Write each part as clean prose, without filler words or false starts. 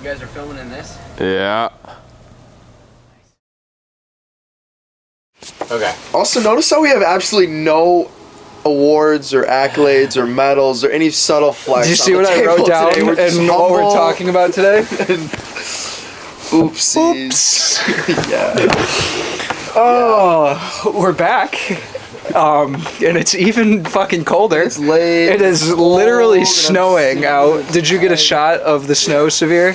You guys are filming in this? Yeah. Okay. Also, notice how we have absolutely no awards or accolades or medals or any subtle flex. Did you see what I wrote down and what we're talking about today? Oopsies. Yeah. Oh, we're back. And it's even fucking colder. It's late. It is literally snowing out. Did you get a shot of the snow, Severe?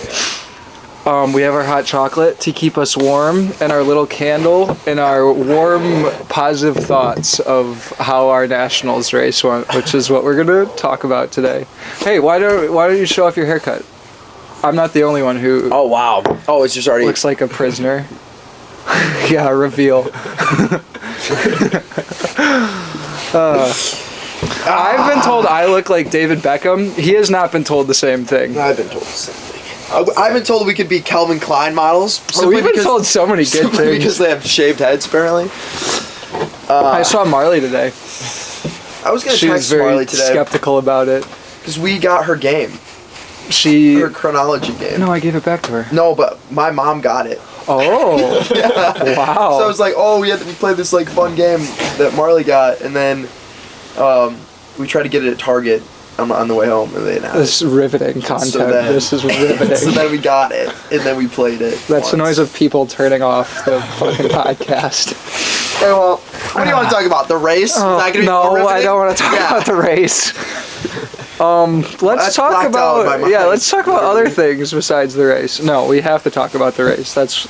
We have our hot chocolate to keep us warm, and our little candle, and our warm, positive thoughts of how our nationals race went, which is what we're gonna talk about today. Hey, why don't you show off your haircut? I'm not the only one who. Oh wow. Oh, it's just already. Looks like a prisoner. Yeah, reveal. I've been told I look like David Beckham. He has not been told the same thing. I've been told the same thing. I've been told we could be Calvin Klein models. We've been told so many good things. Because they have shaved heads, apparently. I saw Marley today. I was going to She was text very Marley today. skeptical about it. Because we got her game. She. Her chronology game. No, I gave it back to her. No, but my mom got it. Oh. Yeah. Wow. So I was like, oh, we played this like fun game that Marley got, and then we tried to get it at Target on the way home, and they didn't have This is riveting content. This is riveting. So then we got it, and then we played it. That's the noise of people turning off the fucking podcast. Okay, well, what do you want to talk about? The race? Is that gonna be more No, I riveting? don't want to talk about the race. Let's That's talk blacked out in my about mind. let's talk about other things besides the race. No, we have to talk about the race. That's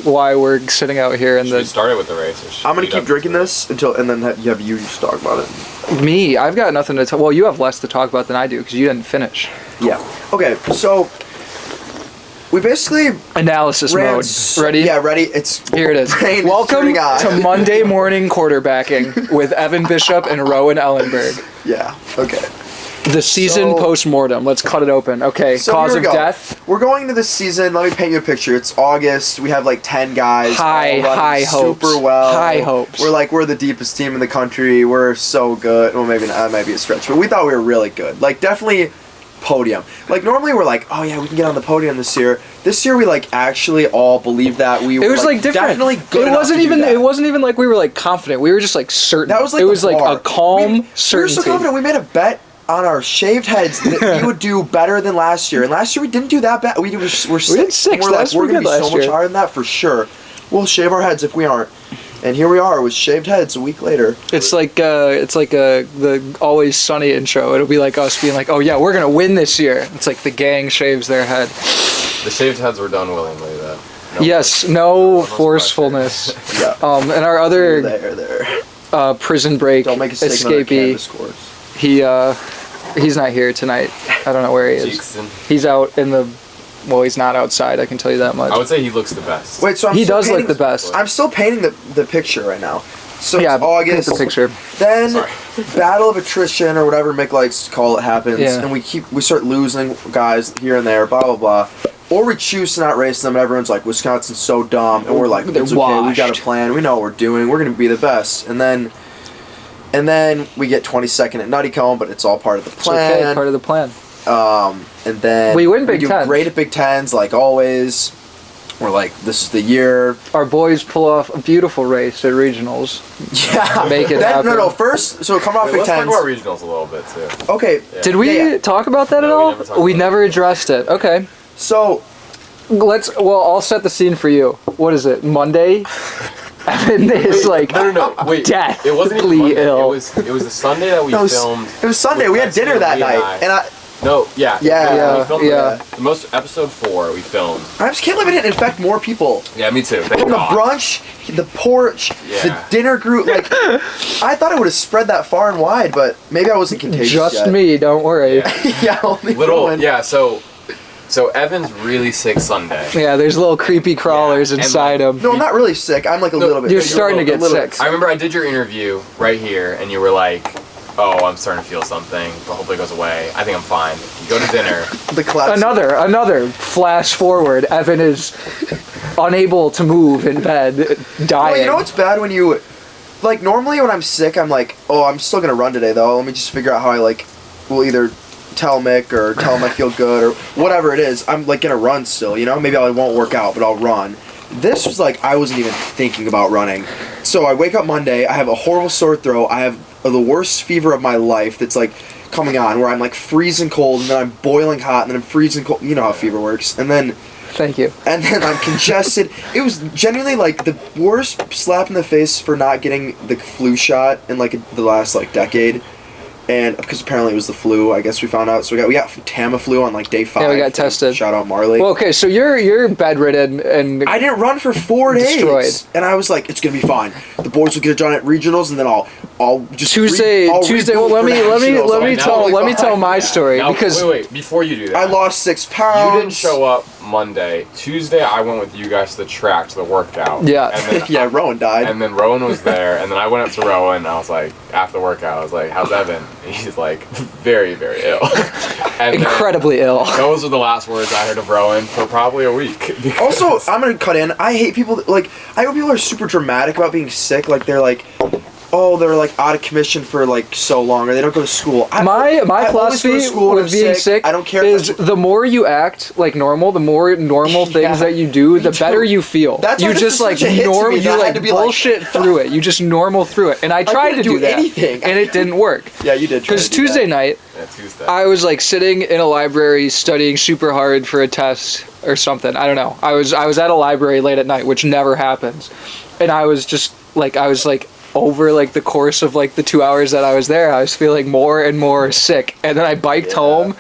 why we're sitting out here in Should we the. start it with the race? Or should I'm gonna we keep have- drinking this and then have you talk about it. Me, I've got nothing to talk. Well, you have less to talk about than I do because you didn't finish. Yeah. Okay, so we basically Analysis ran. mode. Ready? Yeah, ready. It's Here it is. brain is Welcome turning on. to Monday morning quarterbacking with Evan Bishop and Rowan Ellenberg. Yeah. Okay. The season So- post-mortem. Let's cut it open. Okay, So cause here of we go. death. We're going to this season. Let me paint you a picture. It's August. We have like 10 guys. High all running hopes. super well. High hopes. We're the deepest team in the country. We're so good. Well, maybe not. That might be a stretch, but we thought we were really good. Like definitely podium. Like normally we're like, oh yeah, we can get on the podium this year. This year we like actually all believe that we. It was like different. Definitely good. It enough wasn't to do even. that. It wasn't even like we were like confident. We were just like certain. That was like it the was like bar. a calm We were certainty. so confident. We made a bet on our shaved heads that we would do better than last year. And last year we didn't do that bad. We're did six. sixth. And we're like, That's we're pretty gonna be good so last much year. higher than that for sure. We'll shave our heads if we aren't. And here we are with shaved heads a week later. It's like the Always Sunny intro. It'll be like us being like, oh yeah, we're gonna win this year. It's like the gang shaves their head. The shaved heads were done willingly, though. Yes, no forcefulness. Yeah. And our other There. prison break Don't make a statement on the canvas escapee. course. He's not here tonight. I don't know where he is. Cheekson. He's out in the. Well, he's not outside. I can tell you that much. I would say he looks the best. Wait, so He does look the best. I'm still painting the picture right now. So Yeah, it's August. paint the picture. Then Sorry. battle of attrition or whatever Mick likes to call it happens, Yeah. and we start losing guys here and there, blah blah blah. Or we choose to not race them, and everyone's like, Wisconsin's so dumb, and we're like, They're it's okay, we got a washed. plan, we know what we're doing, we're gonna be the best, and then we get 22nd at Nutty Cone, but it's all part of the It's okay, plan. part of the plan. And then We win Big do Tens. great at Big Tens, like always. We're like, this is the year. Our boys pull off a beautiful race at regionals. Yeah, Make it then, happen. No, first, so come off Wait, Big let's talk Tens. about regionals a little bit, too. Okay, Yeah. Did we Yeah. talk about that No, at we all? never talked We about never addressed it. Okay. so Well, I'll set the scene for you. What is it? Monday? Evan is like No. Wait. deathly It wasn't even Monday. ill. It was the Sunday that we it was, filmed. it was Sunday. with We had Lexi dinner and that Lee and night, and I No, yeah. Yeah, we filmed yeah. The most episode 4 we filmed. just can't believe it didn't infect more people. Yeah, me too. Thank From the God. brunch, the porch, the Yeah. dinner group. Like, I thought it would have spread that far and wide, but maybe I wasn't contagious Just yet. me, don't worry. Yeah. Yeah, only Little, Rowan. yeah. So Evan's really sick Sunday. Yeah, there's little creepy crawlers and inside him. No, I'm not really sick. I'm like a little bit. You're sick. starting to A get little sick. bit I remember I did your interview right here, and you were like, "Oh, I'm starting to feel something, but hopefully it goes away. I think I'm fine." You go to dinner. The class. Another flash forward. Evan is unable to move in bed, dying. Well, you know what's bad when you, like, normally when I'm sick, I'm like, oh, I'm still gonna run today though. Let me just figure out how I will either tell Mick or tell him I feel good or whatever it is, I'm like gonna run still, you know? Maybe I won't work out, but I'll run. This was like, I wasn't even thinking about running. So I wake up Monday, I have a horrible sore throat, I have the worst fever of my life that's like coming on, where I'm like freezing cold, and then I'm boiling hot, and then I'm freezing cold. You know how fever works. And then... Thank you. And then I'm congested. It was genuinely like the worst slap in the face for not getting the flu shot in like the last like decade. And because apparently it was the flu, I guess we found out. So we got Tamiflu on like day 5. Yeah, we got tested. Shout out Marley. Well, okay, so you're bedridden and I didn't run for 4 days. Destroyed. And I was like, it's gonna be fine. The boys will get it done at regionals, and then I'll just Tuesday. I'll Well, reboot let me for tell nationals. my story Now, because wait, before you do that, I lost 6 pounds. you didn't show up Monday. Tuesday, I went with you guys to the track, to the workout. Yeah. And then, Yeah, Rowan died. and then Rowan was there, and then I went up to Rowan, and I was like, after the workout, I was like, how's Evan? And he's like, very, very ill. And then incredibly ill. those were the last words I heard of Rowan for probably a week. because- Also, I'm gonna cut in. I hate people that, like, I hope people are super dramatic about being sick. Like they're like, oh, they're like out of commission for like so long, or they don't go to school. My I always go to philosophy school when with I'm being sick I don't care. is if the more you act like normal, the more normal things Yeah, that you do, the me better too. you feel. That's why you this just is like such a hit to me you that I had like to be like- bullshit through it. You just normal through it, and I tried to couldn't do do that, anything. and it didn't work. Yeah, you did. try Because to do Tuesday that. night, Yeah, Tuesday. I was like sitting in a library studying super hard for a test or something. I don't know. I was at a library late at night, which never happens, and I was like over like the course of like the 2 hours that I was there, I was feeling more and more sick, and then I biked home,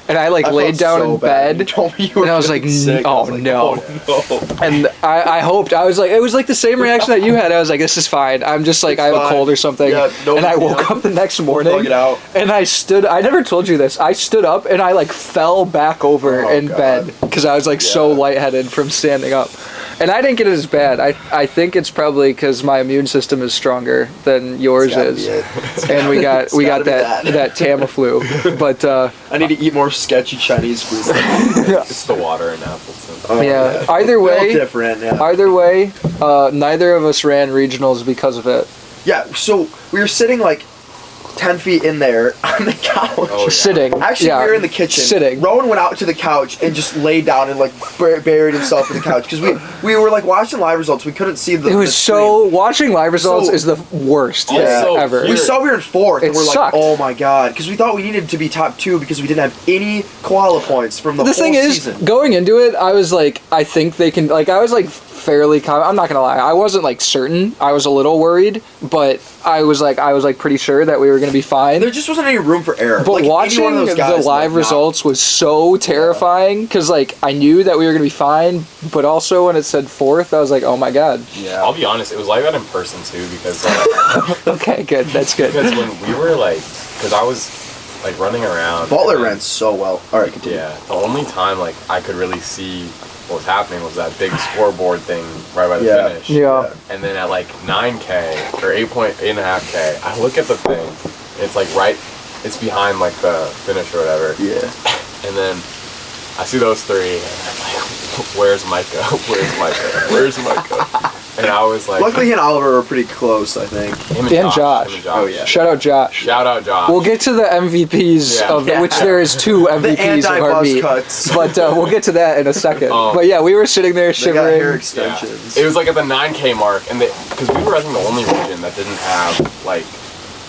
and I like I laid felt down so in bad. You bed. told me you were And I was feeling like, sick. I oh, was like, no. Oh no. And I hoped, I was like, it was like the same reaction that you had. I was like, this is fine. I'm just like, It's I have a fine. cold or something. Yeah, no and I big woke deal. up the next Plug morning it out. and I never told you this. I stood up and I like fell back over Oh, in God. bed because I was like so Yeah. lightheaded from standing up. And I didn't get it as bad. I think it's probably because my immune system is stronger than yours It's gotta is. be it. And we got It's that gotta be that Tamiflu. But I need to eat more sketchy Chinese food. It's the water in Appleton. Oh, Yeah. Either Built way- different. Yeah. either way, neither of us ran regionals because of it. Yeah. So we were sitting like 10 feet in there on the couch. Oh, yeah. Sitting. Actually, yeah, we were in the kitchen. Sitting. Rowan went out to the couch and just laid down and like buried himself in the couch because we were like watching live results. We couldn't see the. It was the so screen. watching live results So- is the worst thing Also, ever. We Here- saw we were in 4th and It we're like, sucked. oh my god, because we thought we needed to be top 2 because we didn't have any koala points from the The whole thing is, season. going into it, I was like, I think they can. Like, I was like fairly. I'm not gonna lie, I wasn't like certain. I was a little worried, but I was like pretty sure that we were gonna be fine. There just wasn't any room for error. But Like, any watching one of those the guys, live like, results was so terrifying because like I knew that we were gonna be fine, but also when it said 4th, I was like, oh my god. Yeah. I'll be honest, it was like that in person too, because Okay, good. That's good. because when we were like, because I was like running around. Butler and then- ran so well. All right, continue. Yeah, the only time like I could really see what was happening was that big scoreboard thing right by the Yeah. finish. Yeah. And then at like 9K or 8.5K, I look at the thing. And it's like it's behind like the finish or whatever. Yeah. And then I see those 3, and I'm like, where's Micah? Where's Micah? Where's Micah? And I was like, Luckily, he and Oliver were pretty close, I think. him And Josh. him and Oh, yeah. Shout out Josh. Shout out Josh. We'll get to the MVPs Yeah. of Yeah. which there is 2 The MVPs of our anti-buzz meet. cuts. But we'll get to that in a second. Oh. But yeah, we were sitting there They got hair shivering. extensions. It was like at the 9K mark, and because we were I think the only region that didn't have like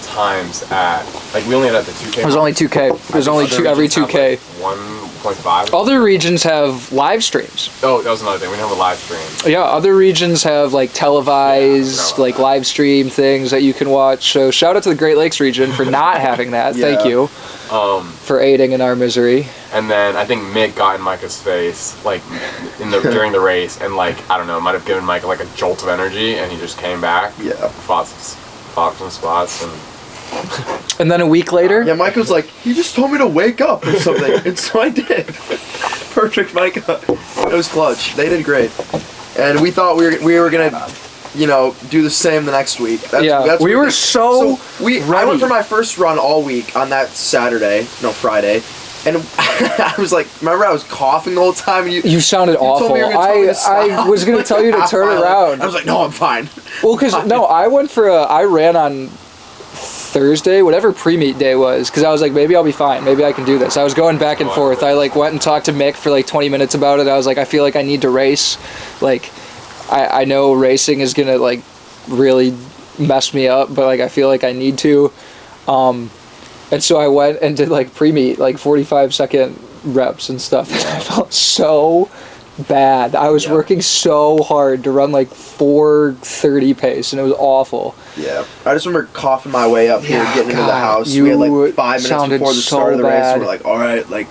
times at like we only had at the 2K. It was only 2K. It was only two every 2K. 1.5. Other regions have live streams. Oh, that was another thing. We didn't have a live stream. Yeah, other regions have like televised, Yeah, like live stream things that you can watch. So shout out to the Great Lakes region for not having that. Thank Yeah. you for aiding in our misery. And then I think Mick got in Micah's face like during the race, and like I don't know, might have given Micah like a jolt of energy, and he just came back. Yeah. Fought some spots, and And then a week later, Yeah, Mike was like, he just told me to wake up or something, and so I did. Perfect, Micah. It was clutch. They did great, and we thought we were gonna, do the same the next week. Yeah, what we were think. so I ready. went for my first run all week on that Friday, and I was like, remember I was coughing the whole time, and you sounded you told awful. me you were gonna tell me to I stop. was gonna tell you to turn Half mile. around. I was like, no, I'm fine. Well, because no, I ran on Thursday, whatever pre-meet day was, because I was like, maybe I'll be fine. Maybe I can do this. I was going back and forth. I like went and talked to Mick for like 20 minutes about it. I was like, I feel like I need to race. Like, I know racing is gonna like really mess me up, but like I feel like I need to. And so I went and did like pre-meet, like 45-second reps and stuff. And I felt so bad. I was working so hard to run like 4:30 pace, and it was awful. Yeah, I just remember coughing my way up here, getting into the house. You We had like 5 minutes sounded before the start of the so race. bad. We're like, all right, like,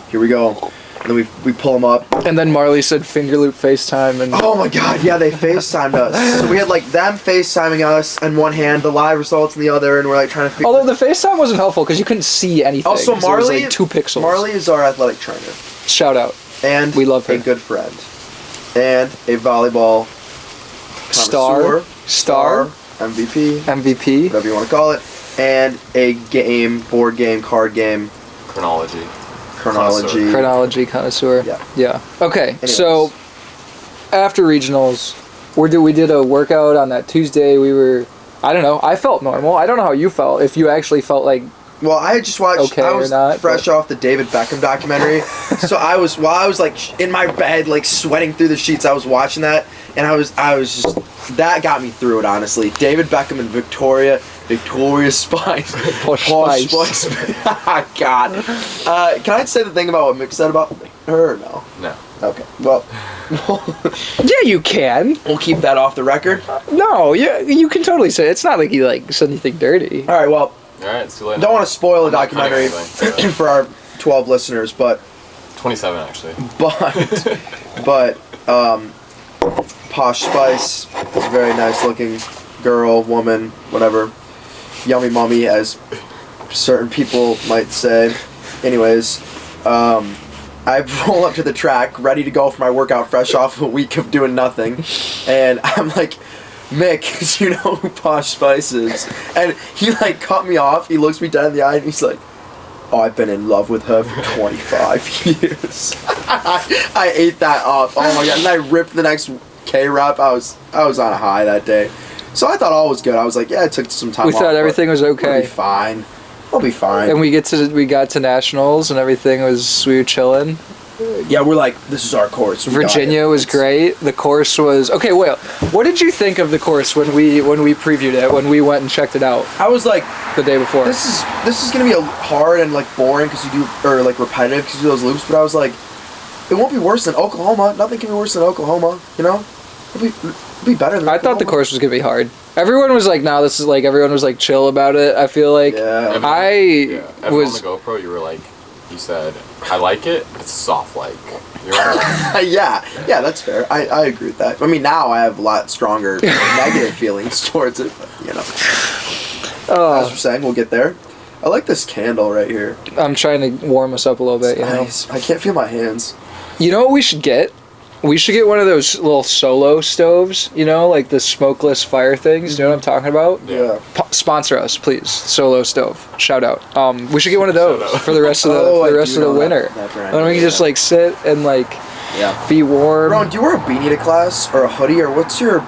here we go. And then we pull them up. And then Marley said finger loop FaceTime, and Oh my god, yeah, they FaceTimed us. So we had like them FaceTiming us in one hand, the live results in the other, and we're like trying to figure. although the FaceTime wasn't helpful because you couldn't see anything. Also, 'cause it was, Marley, like 2 pixels. Marley is our athletic trainer, Shout out. and We love her. a good friend, and a volleyball connoisseur, Star. MVP, MVP. whatever you want to call it, and a board game, card game, Chronology. chronology. Chronology connoisseur. Yeah. Yeah. Okay. Anyways. So after regionals, we did a workout on that Tuesday. I don't know. I felt normal. I don't know how you felt. If you actually felt like Well, I had just watched. Okay I or was not, fresh but- off the David Beckham documentary, so I was like in my bed, like sweating through the sheets. I was watching that, and I was just that got me through it. Honestly, David Beckham and Victoria Spice. Posh Spice. God. Can I say the thing about what Mick said about her? Or no. No. Okay. Well, yeah, you can. we'll keep that off the record. No, yeah, you can totally say it. It's not like you like said anything dirty. All right. Well, All right, it's too late. don't want to spoil the I'm not cutting documentary anything. for our 12 listeners, but. 27 actually. But Posh Spice is a very nice looking girl, woman, whatever. Yummy mummy, as certain people might say. Anyways, I roll up to the track, ready to go for my workout, fresh off a week of doing nothing. And I'm like, Mick, you know who Posh Spice is? And he like cut me off, he looks me dead in the eye, and he's like, oh, I've been in love with her for 25 years. I ate that up. Oh my god! And I ripped the next K-Rap. I was on a high that day. So I thought all was good. I was like, yeah, I took some time We off, thought but everything was I'll okay. be fine. I'll be fine. And we got to nationals, and everything we were chilling. Yeah, we're like, this is our course. We got Virginia it. was It's- great. The course was okay. Well, what did you think of the course when we previewed it, when we went and checked it out I was like, the day before? this is gonna be hard and like boring because you do, or like repetitive because you do those loops. But I was like, it won't be worse than Oklahoma. Nothing can be worse than Oklahoma. You know, it'll be better than. I thought the Oklahoma. course was gonna be hard. Everyone was like, "Nah, this is like." Everyone was like chill about it. I feel like Yeah. Evan, was. on the GoPro. You were like, you said, I like it. It's soft like. You're right. yeah, that's fair. I agree with that. I mean, now I have a lot stronger negative feelings towards it. But, you know, as we're saying, we'll get there. I like this candle right here. I'm trying to warm us up a little bit. You know. Nice. I can't feel my hands. You know what we should get? We should get one of those little solo stoves. You know, like the smokeless fire things. You know what I'm talking about? Yeah. Sponsor us, please. Solo stove. Shout out. We should get one of Shout those out. for the rest of the Oh, I rest do of the know winter. that brand. And then we can just Yeah. like sit and like Yeah. be warm. Ron, do you wear a beanie to class or a hoodie or what's your?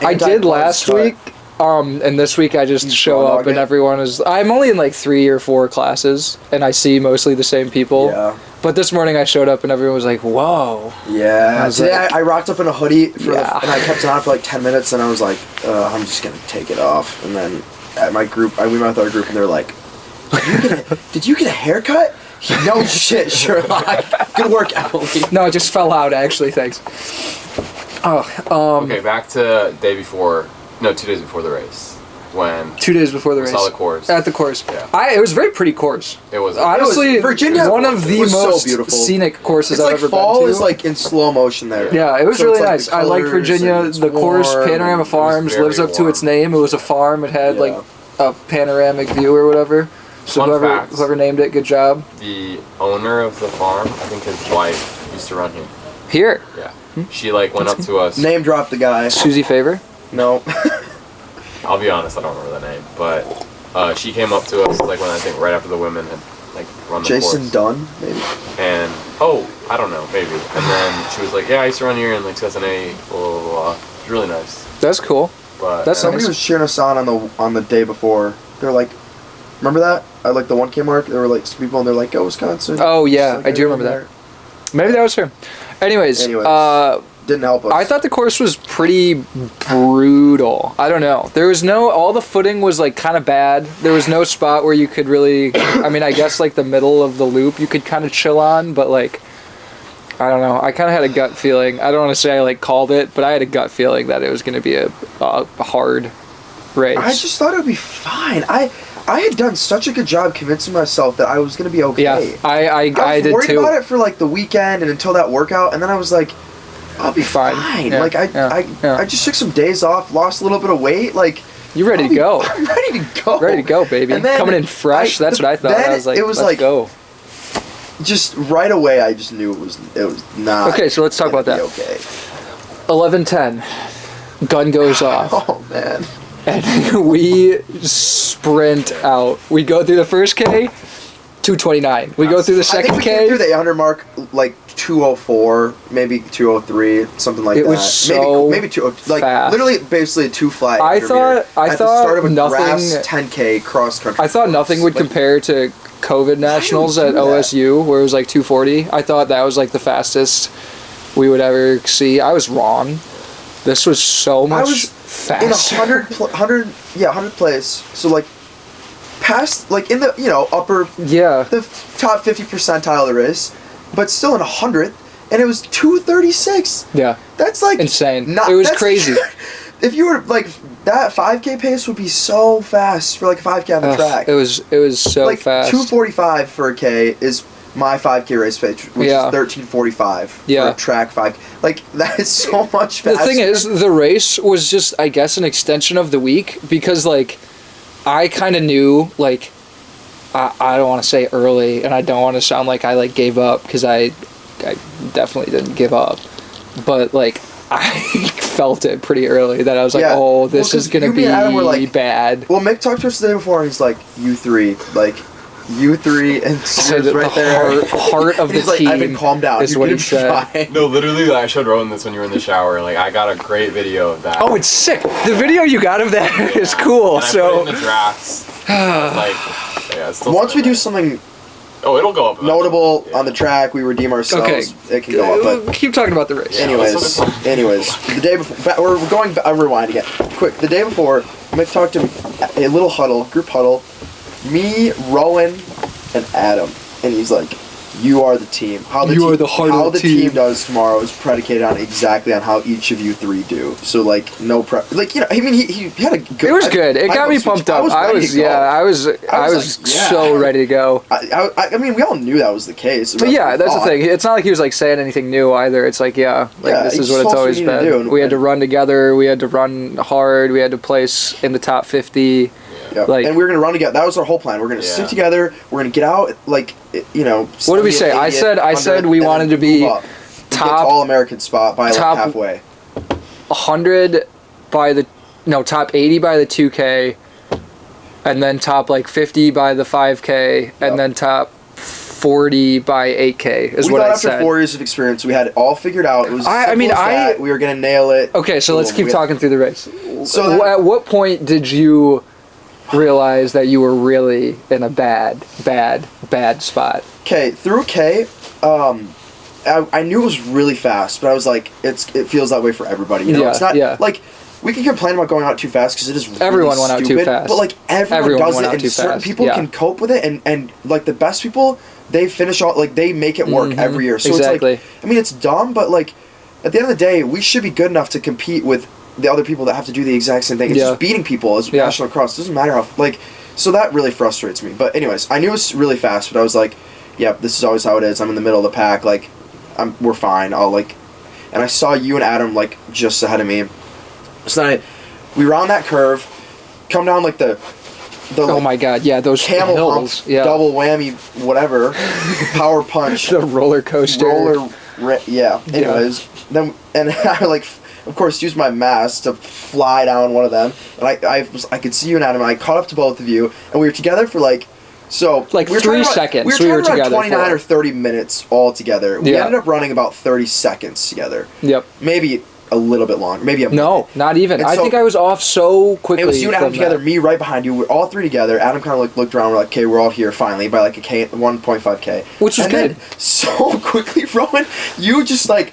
I did anti-buzz last cut? week. And this week I just You show up dog and it? everyone is. I'm only in like 3 or 4 classes and I see mostly the same people. Yeah. But this morning I showed up and everyone was like, "Whoa." Yeah. I was Today like- I rocked up in a hoodie for Yeah. and I kept it on for like 10 minutes and I was like, I'm just gonna take it off. And then at my group, we met with our group and they're like, did you get a haircut? No shit, Sherlock. Good work, Emily. No, it just fell out actually. Thanks. Oh, Okay, back to day before. No, 2 days before the race. When 2 days before the we race. saw the course. At the course. Yeah. It was a very pretty course. It was. Honestly, Virginia one of the was so most beautiful. scenic courses It's I've like ever fall been to. is like in slow motion there. Yeah, it was So really it's like nice. the I liked colours Virginia. and it's The course, warm Panorama and- Farms, very lives up to its warm. name. It was a farm. It had Yeah. like a panoramic view or whatever. So Fun whoever facts. whoever named it, good job. The owner of the farm, I think his wife used to run here. Here, Yeah. She like went up to us. Name drop the guy. Susie Favor. No. I'll be honest, I don't remember the name, but she came up to us like when I think right after the women had like run the Jason course. Dunn, maybe. And I don't know, maybe. And then she was like, "Yeah, I used to run here in like 2008, blah blah blah." It's really nice, That's cool. but That's Somebody was cheering us on the day before They're like, remember that? At like the 1K mark, there were like some people and they're like, go Wisconsin. Oh yeah, Just, like, I do remember everyone that. Maybe that was her. Anyways, didn't help us. I thought the course was pretty brutal. I don't know. There was all the footing was like kind of bad. There was no spot where you could really, I mean, I guess like the middle of the loop you could kind of chill on, but like, I don't know. I kind of had a gut feeling. I don't want to say I like called it, but I had a gut feeling that it was going to be a hard race. I just thought it would be fine. I had done such a good job convincing myself that I was going to be okay. Yeah, I was did worried too. about it for like the weekend and until that workout, and then I was like, I'll be fine. Yeah, like I just took some days off, lost a little bit of weight. Like you ready to go? I'm ready to go. Ready to go, baby. And then Coming in fresh. That's what I thought. Then I was like, it was let's like, go. Just right away, I just knew it was not. Okay, so let's talk about that. Okay. 11:10, gun goes off. Oh man. And we sprint out. We go through the first K, 2:29. We go through the I think second we K. came through the 800 mark like 2:04, maybe 2:03, something like that. It was so maybe 2 like fast. literally basically a 2 flat. I thought at the start of a nothing. grass 10K cross country. I thought nothing would Like, compare to COVID nationals do at that? OSU, where it was like 2:40. I thought that was like the fastest we would ever see. I was wrong. This was so much was faster. in 100 place. So like past like in the upper Yeah. the top 50 percentile of the race, but still in 100th, and it was 2:36. Yeah. That's like Insane. It was crazy. If you were like that 5K pace would be so fast for like a 5K on the track. It was so like fast. 2:45 for a K is my 5K race pace, which Yeah. is 13:45 Yeah. for a track 5. Like that is so much The faster. thing is, the race was just, I guess, an extension of the week because, like, I kind of knew, like, I don't want to say early, and I don't want to sound like I, like, gave up because I definitely didn't give up. But, like, I felt it pretty early that I was like, Yeah. oh, this Well, is going to 'cause you, me, and Adam were, be like- bad. Well, Mick talked to us the day before, and he's like, "You three, like, you three," and So Sears the right there. heart of the He's like, team "Ivan, calm down. is You're what gonna he be said. fine." No, literally, I showed Rowan this when you were in the shower. Like, I got a great video of that. Oh, it's sick. The video you got of that is cool. And I So put it in the drafts. Like, yeah, it's still Once we do sitting there. something Oh, it'll go up. notable on the track, we redeem ourselves. Okay. It can go up. But keep talking about the race. Yeah. anyways, the day before, we're going. I'm rewinding it. Quick, the day before, Mick talked to a little huddle, group huddle, me, Rowan, and Adam, and he's like, "You are the team. How the You team, are the heart how of the the team team." does tomorrow is predicated on exactly on how each of you three do. So like, no prep. Like I mean, he had a good. It was good. It got me pumped up. I was like, yeah. so ready to go. I mean, we all knew that was the case. But yeah, that's the thing. It's not like he was like saying anything new either. It's like, yeah, this he is just what it's told us always what we need to been. do, We had to and- run together. We had to run hard. We had to place in the top 50. Yep. Like- and we were gonna run together. That was our whole plan. We're gonna stick together. We're gonna get out. Like What did we say? I said we wanted to be top all American spot by like top- halfway. 100 by the top 80 by the 2K, and then top like 50 by the 5K, Yep. and then top 40 by 8K is We what thought I after said. 4 years of experience, we had it all figured out. It was. We were gonna nail it. Okay, so let's keep talking through the race. So At what point did you realize that you were really in a bad spot? Okay, through K, I knew it was really fast, but I was like, it feels that way for everybody. You know, Yeah, it's not yeah. like we can complain about going out too fast because it is really Everyone went out too stupid, fast. But like everyone does went it, out and too certain fast, people yeah. can cope with it, and like the best people, they finish all like they make it work every year. So exactly. it's like, I mean, it's dumb, but like at the end of the day, we should be good enough to compete with the other people that have to do the exact same thing. It's Yeah. just beating people as Yeah. national cross. Doesn't matter how like. So that really frustrates me. But anyways, I knew it was really fast, but I was like, yep, this is always how it is. I'm in the middle of the pack. Like, we're fine. And I saw you and Adam like just ahead of me. So then we round that curve, come down like the Oh like, my god, yeah, those camel hills. hump, Yeah. double whammy, whatever, power punch, The roller coaster. yeah. Anyways, then and I like, of course, used my mask to fly down one of them, and I could see you and Adam, and I caught up to both of you, and we were together for like. So Like we were 3 trying to run- seconds We we were were trying to run together 29 for. or 30 minutes all together. We Yeah. ended up running about 30 seconds together. Yep. Maybe a little bit longer, maybe a minute. No, not even. And I so- think I was off so quickly. It was you and Adam from together, that. me right behind you. We're all three together. Adam kind of like looked around. We're like, okay, we're all here finally by like a K, 1.5K, Which was and good. Then, so quickly, Rowan, you just like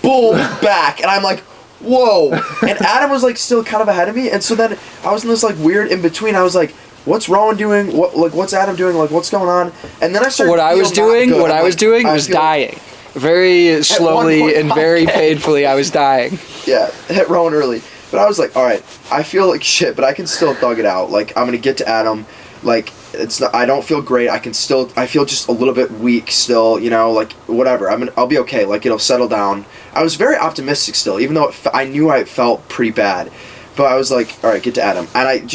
boom back, and I'm like, whoa. And Adam was like still kind of ahead of me, and so then I was in this like weird in between. I was like, what's Rowan doing? What's Adam doing? Like, what's going on? And then I started. What I was doing was feel- dying. Very slowly and very 1.5K. painfully, I was dying. Yeah, hit Rowan early. But I was like, all right, I feel like shit, but I can still thug it out. Like, I'm gonna get to Adam. Like, it's not, I don't feel great. I feel just a little bit weak still. You know, like whatever. I'll be okay. Like, it'll settle down. I was very optimistic still, even though I knew I felt pretty bad. But I was like, all right, get to Adam. And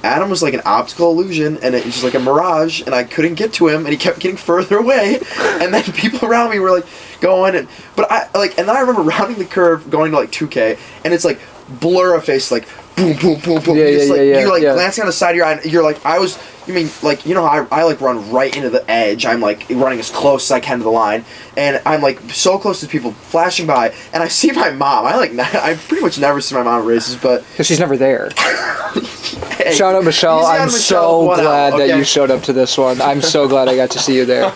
Adam was like an optical illusion, and it was just like a mirage, and I couldn't get to him, and he kept getting further away, and then people around me were like going, and then I remember rounding the curve, going to like 2K, and it's like blur of face, like boom, boom, boom, boom. You're like glancing on the side of your eye, and you're like, you mean, like, you know how I like run right into the edge. I'm like running as close as I can to the line, and I'm like so close to people flashing by, and I see my mom. I pretty much never see my mom at races, but Because she's never there. hey, Shout out, Michelle. easy on I'm Michelle, so one out, glad that okay? you showed up to this one. I'm so glad I got to see you there.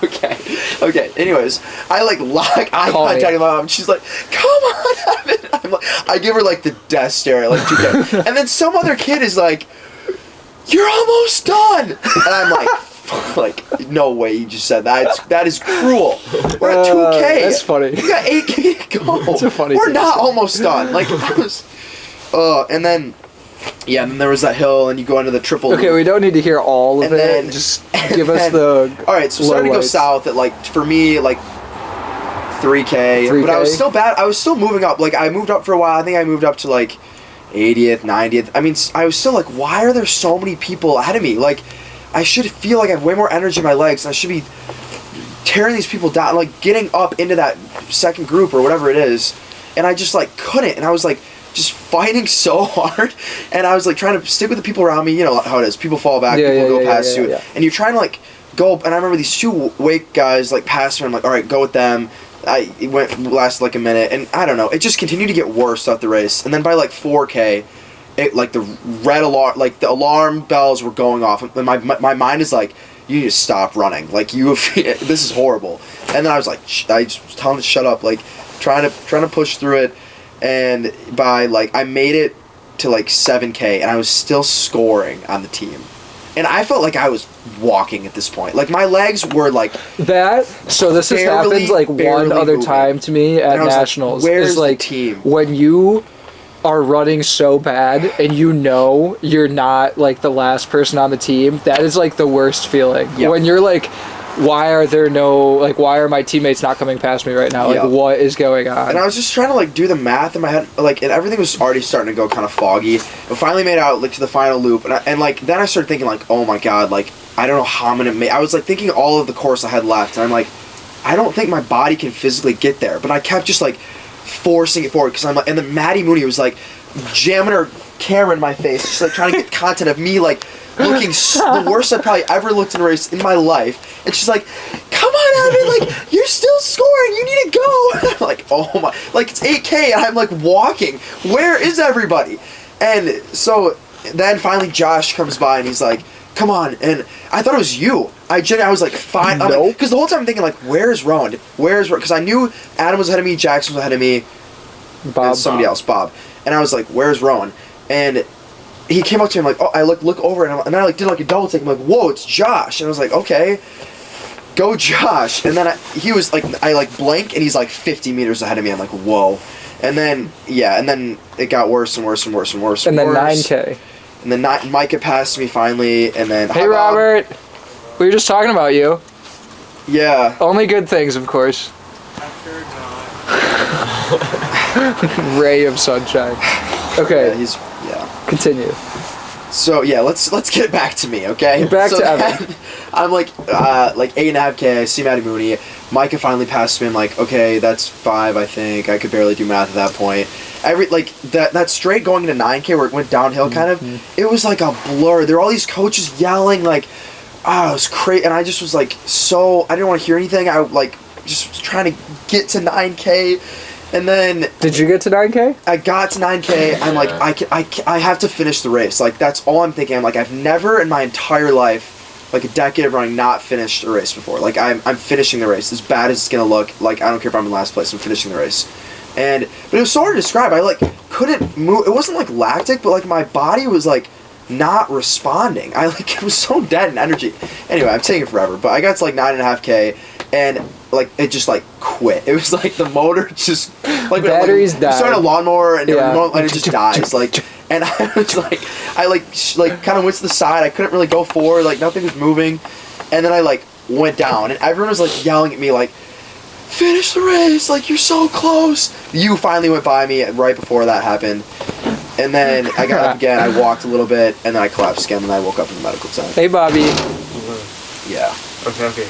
Okay. Anyways, I like lock eye Call me. contact with my mom. She's like, "Come on, Evan." I'm like, I give her like the death stare, like 2K, and then some other kid is like, "You're almost done," and I'm like, no way you just said that. That is cruel. We're at 2K. That's funny. We got 8K to go. It's a funny We're thing not to say. almost done. Like, that was, and then, yeah, and then there was that hill, and you go into the triple. Okay, loop. we don't need to hear all of And it. then- Just and give us then- the. All right, so starting to go lowlights. south at like for me like 3K, but I was 3K? still bad. I was still moving up. Like I moved up for a while. I think I moved up to like 80th, 90th. I mean, I was still like, why are there so many people ahead of me? Like, I should feel like I have way more energy in my legs. And I should be tearing these people down, like getting up into that second group or whatever it is. And I just like couldn't. And I was like just fighting so hard. And I was like trying to stick with the people around me. You know how it is. People fall back. People go past you. yeah. And you're trying to like go. And I remember these two wake guys like passed me. I'm like, all right, go with them. It lasted like a minute, and I don't know. It just continued to get worse throughout the race. And then by like 4K, it like the red alarm, like the alarm bells were going off, and my mind is like, you need to stop running. Like this is horrible. And then I was like, I just was telling him to shut up, like trying to push through it. And by like I made it to like 7K, and I was still scoring on the team. And I felt like I was walking at this point. Like my legs were like That, so this has happened like one barely other moving. time to me at And I was like, nationals. where's is the like team? when you are running so bad and you know you're not like the last person on the team. That is like the worst feeling. Yep. When you're like, why are my teammates not coming past me right now? Like, Yep. what is going on? And I was just trying to like do the math in my head, like, and everything was already starting to go kind of foggy. I finally made out like to the final loop, and like then I started thinking like, oh my god, like I don't know how I'm gonna make. I was like thinking all of the course I had left, and I'm like, I don't think my body can physically get there. But I kept just like forcing it forward because I'm like, and then Maddie Mooney was like jamming her camera in my face, just like trying to get content of me like looking the worst I probably ever looked in a race in my life. And she's like, come on, Evan, like, you're still scoring, you need to go. And I'm like, oh my, like, it's 8K, and I'm like walking. Where is everybody? And so then finally Josh comes by, and he's like, come on. And I thought it was you. I was like, fine. Nope. Because the whole time I'm thinking, like, where's Rowan? Because I knew Adam was ahead of me, Jackson was ahead of me, Bob. and somebody else, Bob. And I was like, where's Rowan? And he came up to me, I'm like, oh, I look over, and then I like did like a double take. I'm like, whoa, it's Josh. And I was like, okay, go Josh. And then he was like, I like blink, and he's like 50 meters ahead of me. I'm like, whoa. And then it got worse and worse and worse and worse. And then worse. 9K. And then Micah passed me finally, and then Hey hi, Bob. Robert, we were just talking about you. Yeah. Only good things, of course. After not. Ray of sunshine. Okay, Yeah. continue. So yeah, let's get back to me, okay? Back so to Evan. I'm like 8.5K. I see Matty Mooney. Micah finally passed me. I'm like, okay, that's 5. I think I could barely do math at that point. That straight going into 9K where it went downhill, kind of. It was like a blur. There were all these coaches yelling, like, it was crazy, and I just was like, I didn't want to hear anything. I like just was trying to get to 9K. And then Did you get to 9K? I got to 9K. I'm like, I have to finish the race. Like, that's all I'm thinking. I'm like, I've never in my entire life, like a decade of running, not finished a race before. Like, I'm finishing the race. As bad as it's going to look, like, I don't care if I'm in last place, I'm finishing the race. But it was so hard to describe. I, like, couldn't move. It wasn't, like, lactic, but, like, my body was, like, not responding. It was so dead in energy. Anyway, I'm taking forever. But I got to, like, 9.5K, and, like, it just, like, quit. It was, like, the motor just, like, batteries died. You start a lawnmower, and, Yeah. and it just dies. Like, and I was, like, kind of went to the side. I couldn't really go forward. Like, nothing was moving. And then I, like, went down, and everyone was, like, yelling at me, like, finish the race, like, you're so close. You finally went by me right before that happened. And then I got up again, I walked a little bit, and then I collapsed again, and I woke up in the medical tent. Hey, Bobby. Yeah. Okay.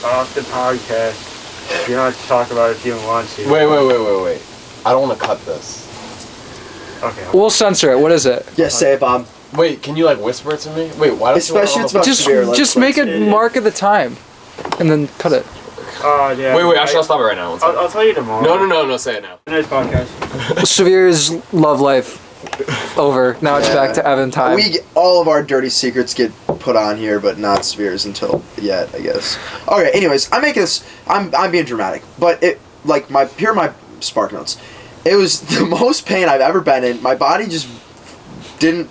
Off the podcast. You don't have to talk about it if you don't want to. Wait. I don't want to cut this. Okay. We'll censor it. What is it? Yeah, say it, Bob. Wait, can you like whisper it to me? Wait, why don't Especially you it's want about severe, like, Just make a mark of the time, and then cut it. Yeah. Wait, actually, I'll stop it right now. One second. I'll tell you tomorrow. No, say it now. Nice podcast. Severe's love life over. Now it's back to Evan time. All of our dirty secrets get put on here, but not Severe's until yet, I guess. Okay, anyways, I'm making this. I'm being dramatic, but here are my spark notes. It was the most pain I've ever been in. My body just didn't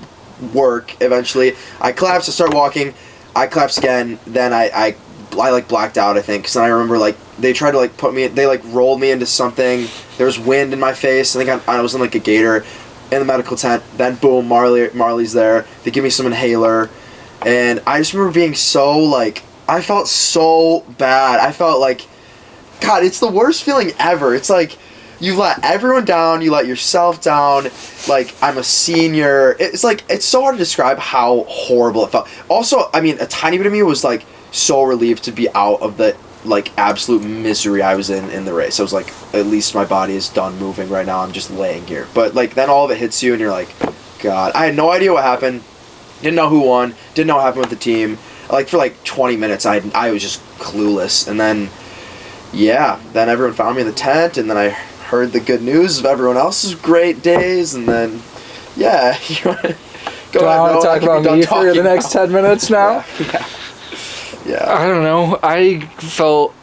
work. Eventually, I collapsed. I started walking. I collapsed again. Then I like blacked out, I think, because then I remember like they tried to like put me. They like rolled me into something. There was wind in my face. I think I was in like a gator in the medical tent. Then boom, Marley's there. They give me some inhaler, and I just remember being so like I felt so bad. I felt like, God, it's the worst feeling ever. It's like you let everyone down, you let yourself down. Like, I'm a senior. It's like it's so hard to describe how horrible it felt. Also, I mean, a tiny bit of me was like so relieved to be out of the like absolute misery I was in the race. I was like, at least my body is done moving right now. I'm just laying here. But like then all of it hits you and you're like, God, I had no idea what happened. Didn't know who won. Didn't know what happened with the team. Like for like 20 minutes I was just clueless. And then then everyone found me in the tent, and then I heard the good news of everyone else's great days, and then you want to go Do I want to talk about me for the next 10 minutes now? Yeah. I don't know. I felt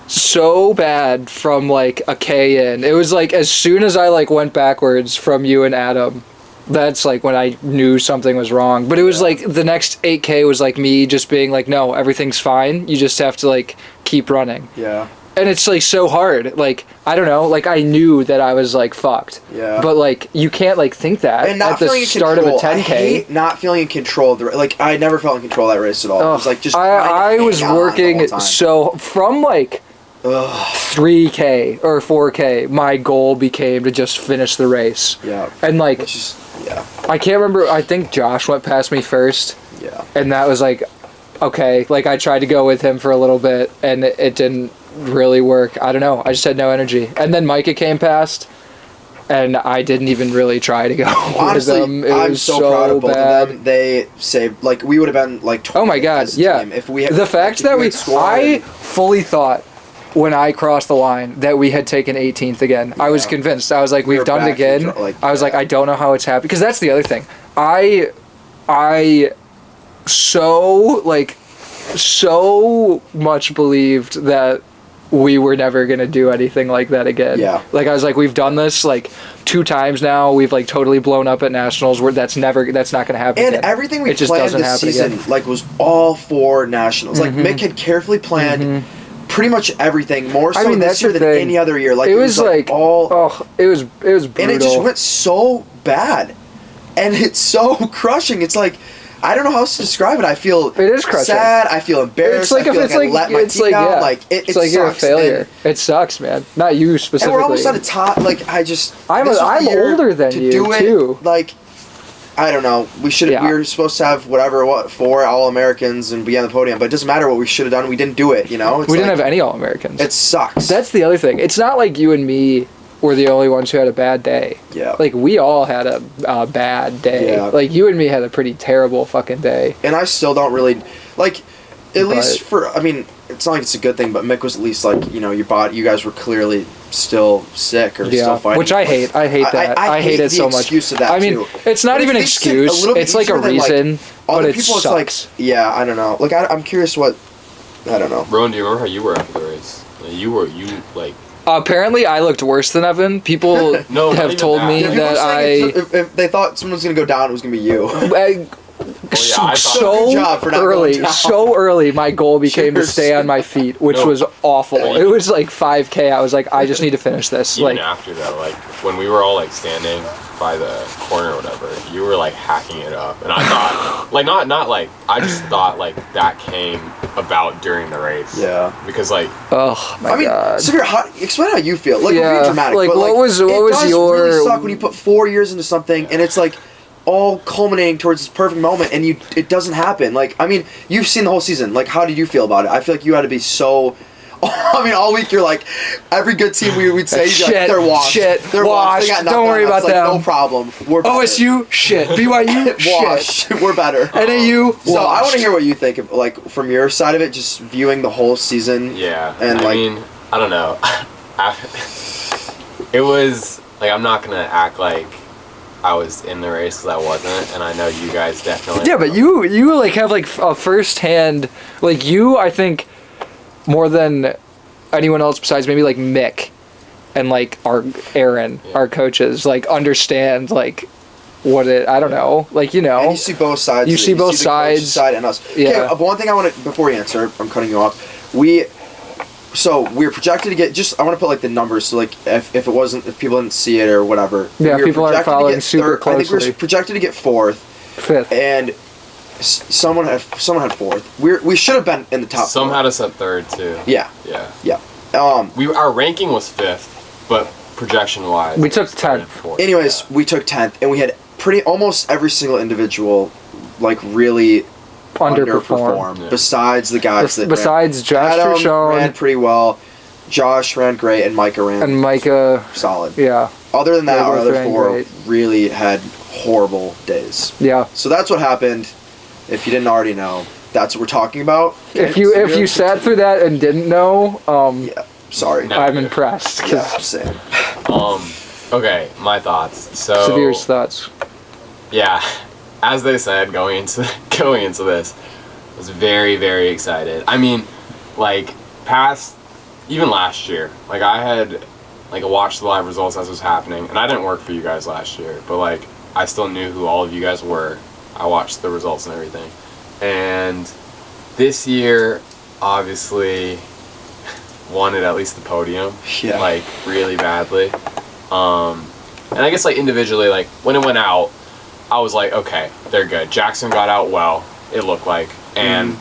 so bad from like a K in. It was like as soon as I like went backwards from you and Adam, that's like when I knew something was wrong. But it was like the next 8K was like me just being like, no, everything's fine. You just have to like keep running. Yeah. And it's like so hard. Like, I don't know, like I knew that I was like fucked. Yeah. But like you can't like think that And not at the feeling in start control. of a 10K. I hate not feeling in control of the like I never felt in control of that race at all. It was like just I was hang on the working whole time. so from like 3K or 4K, my goal became to just finish the race. Yeah. And like Which is I can't remember, I think Josh went past me first. Yeah. And that was like okay, like I tried to go with him for a little bit and it didn't really work. I don't know. I just had no energy. And then Micah came past and I didn't even really try to go Honestly, with them. It I'm was so proud of both bad. of them. They saved like we would have been like 20 Oh my god, as a yeah. team if we had, the fact if that had scored I and- fully thought when I crossed the line that we had taken 18th again. I was convinced. I was like, We we've were done it back to again. I was like, yeah. I don't know how it's happened. Because that's the other thing. I so much believed that we were never going to do anything like that again. Yeah. Like I was like, we've done this like 2 times now. We've like totally blown up at nationals. That's not going to happen And again. everything we It just planned doesn't this happen season again. like was all for nationals. Like Mick had carefully planned pretty much everything, more so that's this year the than thing. any other year. Like It was like all it was brutal. and it just went so bad. And it's so crushing. It's like I don't know how else to describe it. I feel It is crushing. sad. I feel embarrassed. I feel like I let my team down. Like it it's like you're a sucks. failure. It sucks, man. Not you specifically. And we're almost at a top. Like I just. I'm this was the year older than to you, do it, too. Like I don't know. We should. Yeah. We were supposed to have 4 All-Americans and be on the podium, but it doesn't matter what we should have done. We didn't do it. You know. It's we didn't like, have any All-Americans. It sucks. That's the other thing. It's not like you and me were the only ones who had a bad day. Yeah. Like we all had a bad day. Yeah. Like you and me had a pretty terrible fucking day. And I still don't really like. At least for, I mean, it's not like it's a good thing, but Mick was at least like, you know, you guys were clearly still sick or still fighting. Which I hate. I hate that. I hate it so much. Excuse of that I mean, too. it's not even an excuse. It's like a reason, but it people, sucks. It's like, yeah, I don't know. Like, I'm curious what, I don't know. Rowan, do you remember how you were after the race? You Apparently, I looked worse than Evan. People have told me that if they thought someone was gonna go down, it was gonna be you. So early, my goal became to stay on my feet, which was awful. It was like 5K. I was like, I just need to finish this. Even like after that, like when we were all like standing by the corner or whatever, you were like hacking it up, and I thought, like not like I just thought like that came about during the race. Yeah. Because like, oh my god. Severe, explain how you feel. Like, yeah, be dramatic. like but, what was your? It does really suck when you put 4 years into something and it's like all culminating towards this perfect moment and it doesn't happen. Like, I mean, you've seen the whole season. Like, how did you feel about it? I feel like you had to be so. I mean, all week you're like, every good team we'd say, shit, like, they're washed. They're washed. They got Don't worry about like, them. No problem. We're better. OSU, shit. BYU, wash. We're better. NAU, So I want to hear what you think of, like, from your side of it, just viewing the whole season. yeah. And I mean, I don't know. It was like, I'm not gonna act like I was in the race because I wasn't, and I know you guys definitely. Yeah, but you like have like a first-hand, like you, I think, more than anyone else besides maybe like Mick and like our Aaron, our coaches, like understand like what it. I don't know, like you know. And you see both sides. You see both sides. The side and us. Yeah. Okay, but one thing I want to before you answer, I'm cutting you off. So we're projected to get I want to put like the numbers. So like if people didn't see it or whatever. Yeah, people aren't following super closely. I think we're projected to get fifth, and someone had fourth. We should have been in the top. Some 4. had us at third too. Yeah. Yeah. Our ranking was 5th, but projection wise, we took 10th. Anyways, we took 10th, and we had almost every single individual like really underperformed. Yeah. Besides the guys besides Josh Adam ran pretty well. Josh ran great, and Micah ran. And Micah solid. Yeah. Other than that, our other 4 great. really had horrible days. Yeah. So that's what happened. If you didn't already know, that's what we're talking about. If you sat through that and didn't know, yeah. Sorry. No. I'm impressed. Yeah, same. Okay, my thoughts. So Severe's thoughts. Yeah, as they said, going into this, I was very, very excited. I mean, like even last year, like I had like watched the live results as it was happening, and I didn't work for you guys last year, but like I still knew who all of you guys were. I watched the results and everything, and this year, obviously, wanted at least the podium, like really badly. And I guess like individually, like when it went out, I was like, okay, they're good. Jackson got out well, it looked like, and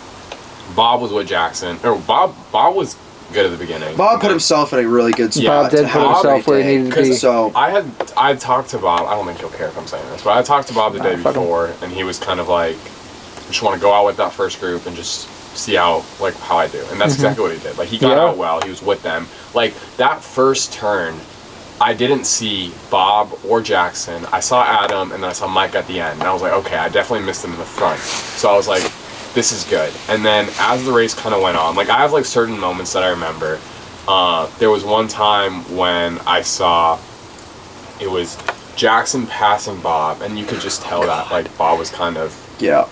Bob was with Jackson, or Bob was good at the beginning. Bob put himself in a really good spot. Bob did put himself where he needed to be. So I talked to Bob. I don't think he'll care if I'm saying this, but I talked to Bob the day before, and he was kind of like, I just want to go out with that first group and just see how I do, and that's exactly what he did. Like he got out well. He was with them. Like that first turn, I didn't see Bob or Jackson. I saw Adam, and then I saw Mike at the end, and I was like, okay, I definitely missed him in the front. So I was like, this is good. And then as the race kind of went on, like I have like certain moments that I remember. There was one time when I saw it was Jackson passing Bob, and you could just tell that like Bob was kind of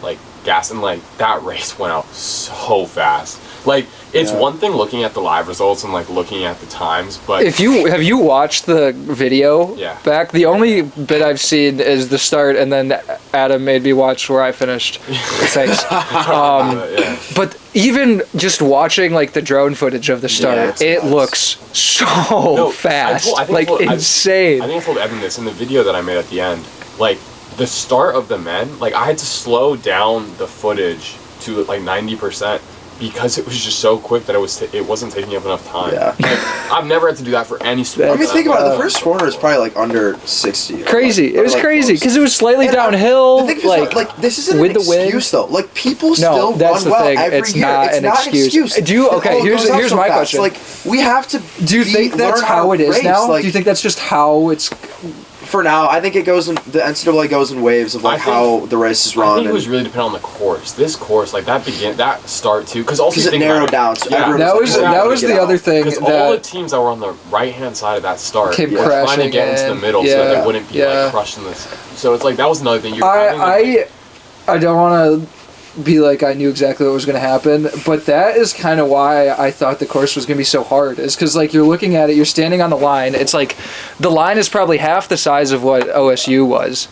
like gassing. Like that race went out so fast. Like it's one thing looking at the live results and like looking at the times, but have you watched the video back? The only bit I've seen is the start, and then Adam made me watch where I finished. Thanks. But even just watching like the drone footage of the start, it looks so fast, insane. I think I told Evan this in the video that I made at the end. Like the start of the men, like I had to slow down the footage to like 90%. Because it was just so quick that it wasn't taking up enough time. Yeah. Like, I've never had to do that for any sport. I mean, think about it. The first 400 is probably like under 60. Crazy. It was crazy because it was slightly downhill. Like this isn't an excuse though. Like people still that's run the thing. well every it's year. Not it's an not excuse. an excuse. Do you? Okay. Here's my question. Like we have to. Do you think that's how it is now? Do you think that's just how it's for now, I think it goes in the NCAA goes in waves of like how the race is run. I think it was really dependent on the course. This course, like that start too, because it narrowed down. So everyone that was the other thing because all the teams that were on the right hand side of that start kept were trying to get into the middle so that they wouldn't be like crushing this. So it's like that was another thing. I don't want to be like I knew exactly what was going to happen, but that is kind of why I thought the course was going to be so hard, is because like you're looking at it, you're standing on the line, it's like the line is probably half the size of what OSU was,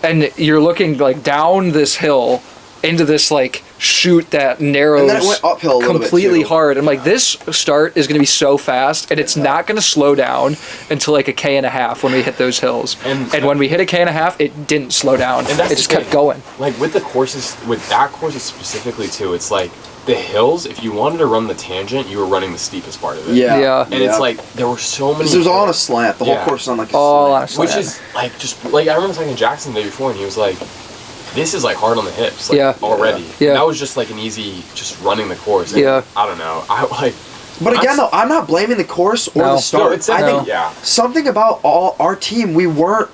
and you're looking like down this hill into this like chute that narrows and then it went uphill a little completely bit too. hard. I'm like, this start is going to be so fast, and it's not going to slow down until like a K&a-half when we hit those hills. And when we hit a K&a-half, it didn't slow down. And it just kept going. Like with the courses, with that courses specifically too, it's like the hills. If you wanted to run the tangent, you were running the steepest part of it. Yeah. And it's like there were so many. It was all on a slant. The whole course was on like a slant. Which is like just like I remember talking to Jackson the day before, and he was like, this is like hard on the hips, like already. Yeah. And that was just like an easy, just running the course. And I don't know. But again, though, I'm not blaming the course or the start. No, I think something about our team, we weren't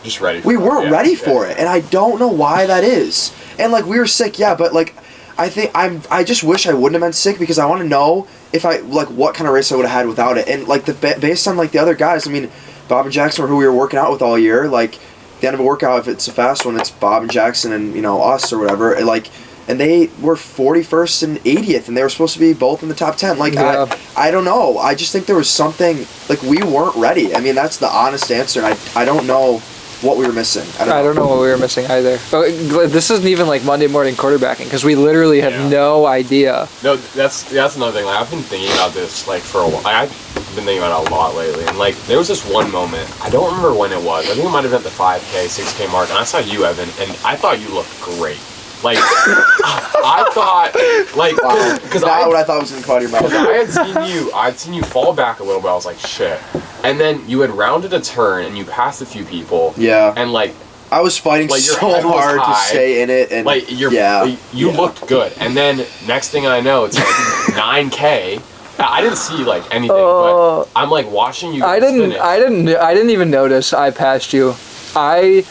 just ready. Ready for it, and I don't know why that is. And like we were sick, but like I just wish I wouldn't have been sick because I want to know if I like what kind of race I would have had without it. And like based on like the other guys, I mean, Bob and Jackson were who we were working out with all year, like. The end of a workout, if it's a fast one, it's Bob and Jackson and us or whatever. And they were 41st and 80th, and they were supposed to be both in the top 10. Like I don't know. I just think there was something like we weren't ready. I mean, that's the honest answer. And I don't know what we were missing. I don't know what we were missing either. But this isn't even like Monday morning quarterbacking because we literally had no idea. No, that's another thing. Like I've been thinking about this like for a while. I've been thinking about it a lot lately. And like there was this one moment. I don't remember when it was. I think it might have been at the 5K, 6K mark. And I saw you, Evan, and I thought you looked great. Like I thought, like because what I thought was in the your mouth. I'd seen you fall back a little bit. I was like, shit. And then you had rounded a turn and you passed a few people. Yeah. And like I was fighting so hard to stay in it, and like you looked good. And then next thing I know, it's like 9K. I didn't see like anything, but I'm like watching you. I didn't even notice I passed you. I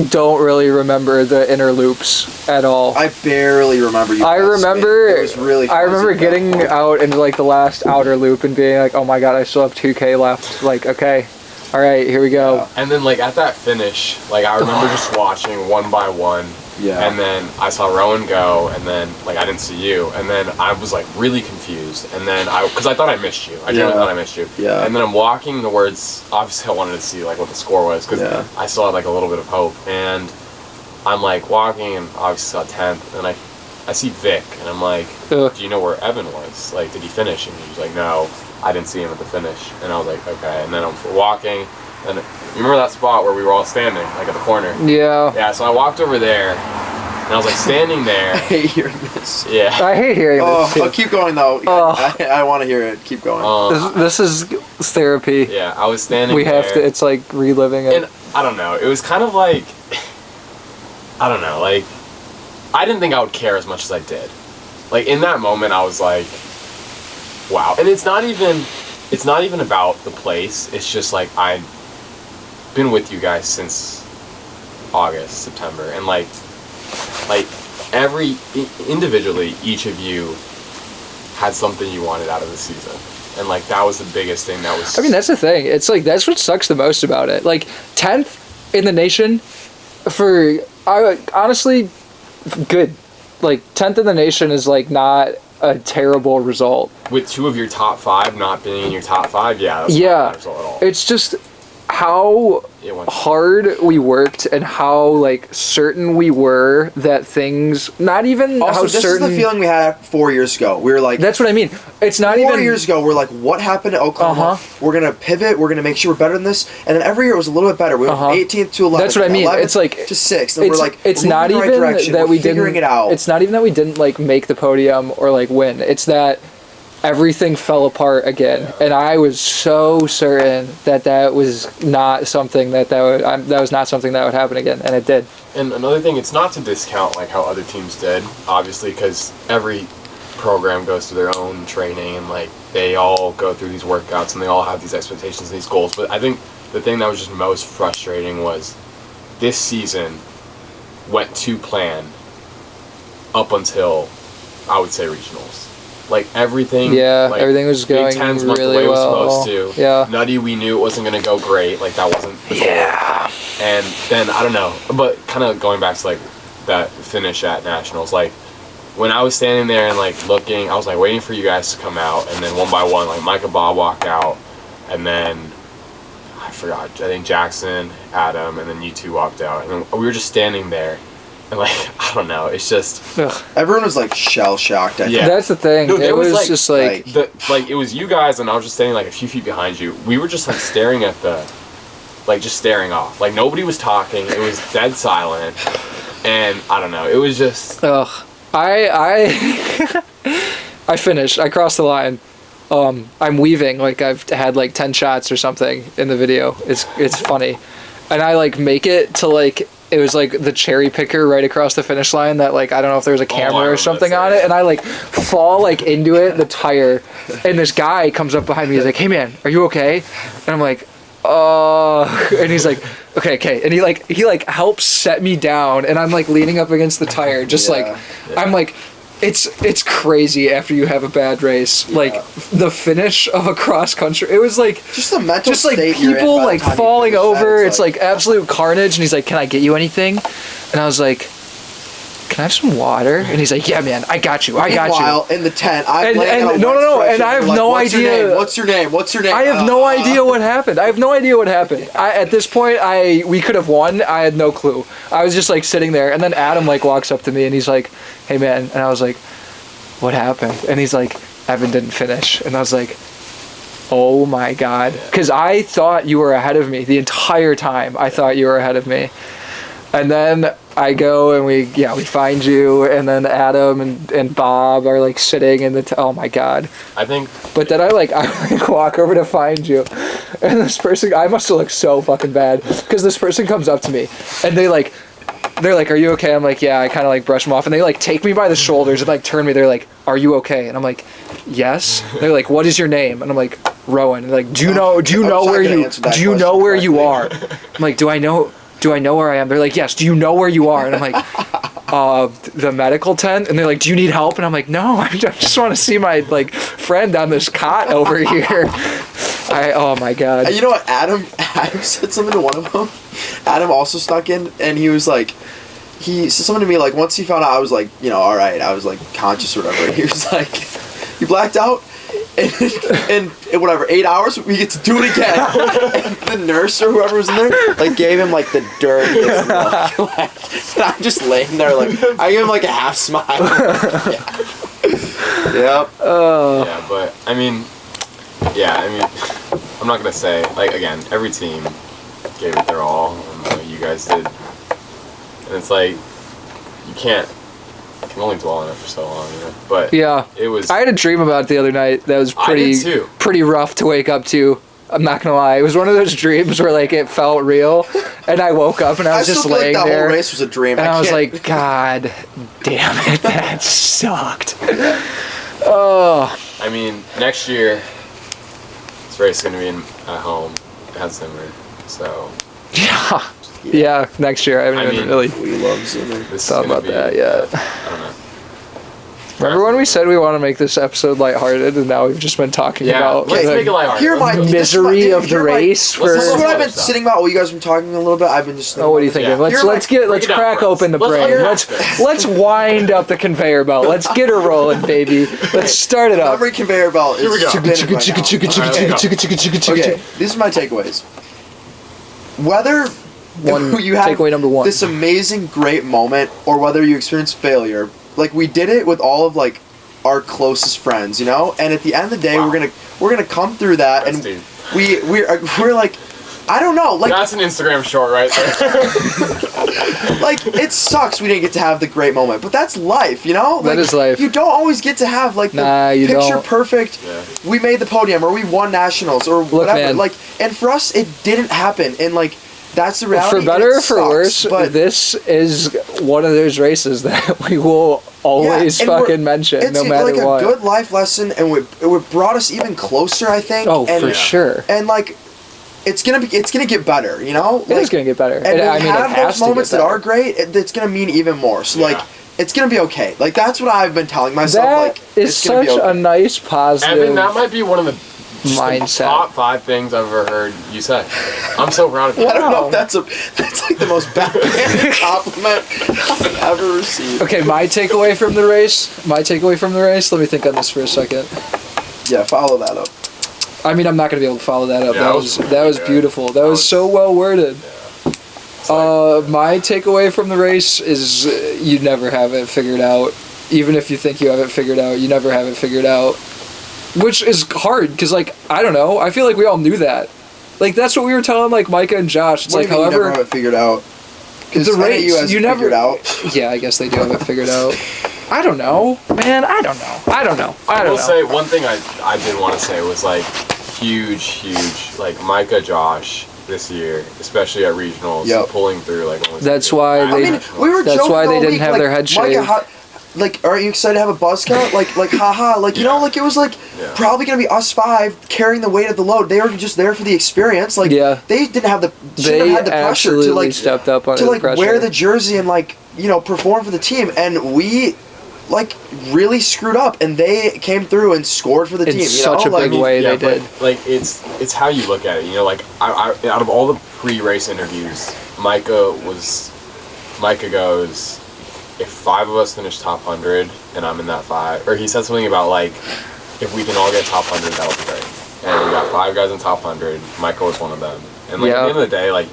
don't really remember the inner loops at all. I barely remember you. I remember it was really I remember getting out into like the last outer loop and being like, oh my god, I still have 2K left. Like, okay, all right, here we go. Yeah. And then like at that finish, like I remember just watching one by one. Yeah. And then I saw Rowan go, and then like I didn't see you, and then I was like really confused, and then because I thought I missed you. I genuinely thought I missed you. Yeah. And then I'm walking towards. Obviously, I wanted to see like what the score was because I still had like a little bit of hope, and I'm like walking, and obviously saw 10th, and I see Vic, and I'm like, do you know where Evan was? Like, did he finish? And he was like, no, I didn't see him at the finish, and I was like, okay. And then I'm walking. And you remember that spot where we were all standing, like at the corner? Yeah. Yeah, so I walked over there, and I was like standing there. I hate hearing this. Yeah. I hate hearing this too. Oh, keep going though. I want to hear it. Keep going. This is therapy. Yeah, I was standing there. We have to, it's like reliving it. And I don't know, it was kind of like, I don't know, like, I didn't think I would care as much as I did. Like, in that moment, I was like, wow. And it's not even about the place, it's just like, I've been with you guys since August, September, and like individually, each of you had something you wanted out of the season. And like that was the biggest thing that was... I mean, that's the thing. It's like, that's what sucks the most about it. Like, 10th in the nation for, honestly, good. Like, 10th in the nation is like not a terrible result. With 2 of your top 5 not being in your top 5, that's not a bad result at all. It's just how hard we worked and how like certain we were that things not even also, how this certain is the feeling we had 4 years ago. We were like, that's what I mean. It's not 4 even years ago. We're like, what happened to Oklahoma? We're gonna pivot. We're gonna make sure we're better than this. And then every year it was a little bit better. We went from 18th to 11th. That's what I mean. It's like to 6th. And we're like, it's not even that we didn't. It out. It's not even that we didn't like make the podium or like win. It's that everything fell apart again, and I was so certain that was not something that was not something that would happen again, and it did. And another thing, it's not to discount like how other teams did, obviously, because every program goes through their own training and like they all go through these workouts and they all have these expectations and these goals. But I think the thing that was just most frustrating was this season went to plan up until, I would say, regionals. Like, everything... Yeah, like, everything was going Big Ten's went really the way it was well. supposed to. Yeah. Nutty, we knew it wasn't going to go great. Like, that wasn't the goal. Yeah. And then, I don't know, but kind of going back to, like, that finish at Nationals, like, when I was standing there and, like, looking, I was, like, waiting for you guys to come out, and then one by one, like, Mike and Bob walked out, and then, I forgot, I think Jackson, Adam, and then you two walked out, and then we were just standing there, and, like, I don't know, it's just... Ugh. Everyone was like shell shocked. Yeah. That's the thing. Dude, it there was, was like, just like... It was you guys, and I was just standing, like, a few feet behind you. We were just, like, staring at the... Like, just staring off. Like, nobody was talking. It was dead silent. And, I don't know, it was just... Ugh. I finished. I crossed the line. I'm weaving like I've had like 10 shots or something in the video. It's funny. And I like make it to like... It was like the cherry picker right across the finish line that like, I don't know if there was a camera or something on it, and I like fall like into it, the tire, and this guy comes up behind me, he's like, "Hey man, are you okay?" And I'm like, and he's like, okay, and he like helps set me down, and I'm like leaning up against the tire, just like, I'm like, it's crazy after you have a bad race, like the finish of a cross country. It was like just the mental just like state you're in people by the like time you falling finish that, over. It's like absolute carnage. And he's like, "Can I get you anything?" And I was like, "Can I have some water?" And he's like, "Yeah, man, I got you. Meanwhile, in the tent, I'm laying on a no, wet and I have stretcher, no like, idea. What's your name? I have no idea what happened. At this point, we could have won. I had no clue. I was just like sitting there, and then Adam like walks up to me, and he's like, "Hey, man," and I was like, "What happened?" And he's like, "Evan didn't finish," and I was like, "Oh my god," because I thought you were ahead of me the entire time. I thought you were ahead of me. And then I go and we find you, and then Adam and Bob are like sitting in the oh my god. I think. But then I walk over to find you, and this person, I must have looked so fucking bad, because this person comes up to me and they're like, "Are you okay?" I'm like, "Yeah." I kind of like brush them off, and they like take me by the shoulders and like turn me. They're like, "Are you okay?" And I'm like, "Yes." They're like, "What is your name?" And I'm like, "Rowan." And they're like, do you know where you are? I'm like, do I know where I am? They're like, "Yes." "Do you know where you are?" And I'm like, the medical tent. And they're like, "Do you need help?" And I'm like, "No, I just want to see my like friend on this cot over here." Oh my god. You know what? Adam said something to one of them. Adam also snuck in, and he was like, he said something to me like, once he found out I was like, all right, I was like conscious or whatever. He was like, "You blacked out?" And whatever, 8 hours, we get to do it again. And the nurse or whoever was in there, like, gave him, like, the dirtiest look. Like, and I'm just laying there, like, I gave him, like, a half smile. Yep. Yeah, but, I mean, I'm not going to say, like, again, every team gave it their all, and you guys did. And it's like, you can only dwell on it for so long, But yeah, it was. I had a dream about it the other night that was pretty rough to wake up to. I'm not gonna lie, it was one of those dreams where like it felt real, and I woke up and I was just laying like that there. Whole race was a dream, and I was like, "God damn it, that sucked." Oh. I mean, next year, this race is gonna be at home at Zimmer, so. Yeah, next year. I haven't even really we love Zimmer. thought about that yet. I don't know. Remember when we said we want to make this episode lighthearted, and now we've just been talking about let's make it lighthearted. Hear my misery of the race. This is what I've been sitting about while you guys have been talking a little bit. I've been just. Oh, what do you think? Yeah. Let's crack open the brain. Let's wind up the conveyor belt. Let's get her rolling, baby. Let's start it up. Every conveyor belt is. Here we go. Okay, these are my takeaways. Whether you have takeaway number one, this amazing great moment, or whether you experience failure, like we did it with all of like our closest friends, and at the end of the day, we're gonna come through that, and we're like, I don't know, like that's an Instagram short right there. like it sucks we didn't get to have the great moment, but that's life, Like, that is life. You don't always get to have like the picture perfect. Yeah. We made the podium, or we won nationals, or whatever. Man. Like, and for us, it didn't happen, and like. That's the reality. For better or for sucks, worse, but this is one of those races that we will always fucking mention, no matter what. It's like a good life lesson, and it brought us even closer, I think. Oh, and, for sure. And like, it's gonna get better, you know. It is gonna get better. And when I we mean, it have has those to moments get that better. are great, it's gonna mean even more. So like, Yeah. it's gonna be okay. Like that's what I've been telling myself. That like is it's gonna such be okay. a nice positive Evan, that might be one of the just the mindset. top 5 things I've ever heard you say. I'm so proud of you. I don't know Wow. if that's like the most backhanded compliment I've ever received. Okay, my takeaway from the race. Let me think on this for a second. Yeah, follow that up. I mean, I'm not gonna be able to follow that up. Yeah, that that was was really good. beautiful. That That was was- so well worded. It's like, My takeaway from the race is you never have it figured out. Even if you think you have it figured out, you never have it figured out. Which is hard, because, like, I don't know. I feel like we all knew that. Like, that's what we were telling, like, Micah and Josh. It's What like, do you mean you never however... have it figured out? Because The race, NAU has you it never- figured out. Yeah, I guess they do have it figured out. I don't know. Man, I don't know. I will say one thing I did want to say was like huge, like Micah, Josh this year, especially at regionals, Yep. pulling through like almost. That's why I they- mean, we were That's joking why they all didn't week, have like, their head Micah, shaved. like, aren't you excited to have a buzz cut? Like, haha. Like, you know, like it was like Yeah. probably gonna be us 5 carrying the weight of the load. They were just there for the experience. Like, Yeah. they didn't have the shouldn't They have had the pressure absolutely to like stepped up under to the like pressure. wear the jersey and like perform for the team. And we like really screwed up, and they came through and scored for the In team. such a like, big way. Yeah, they did. but, like it's how you look at it. You know, like I out of all the pre-race interviews, Micah goes, if 5 of us finish top 100 and I'm in that 5, or he said something about like, if we can all get top 100, that'll be great. And we got 5 guys in top 100. Micah was one of them. And like Yeah. at the end of the day, like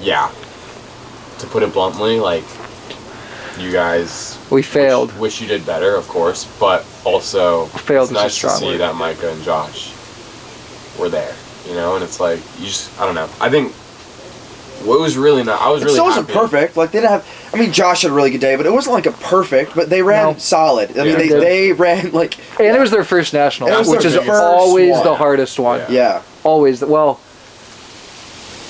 to put it bluntly, like you guys We failed. wish you did better, of course, but also Failed is it's a nice to strong see word. that Micah and Josh were there, and it's like you just I don't know. I think what was really not. I was It really still wasn't happy. perfect. Like they didn't have. I mean, Josh had a really good day, but it wasn't like a perfect. But they ran No. solid. I mean, Yeah. they ran like. And it was their first national, It was which their is first always one. the hardest one. Yeah. Always.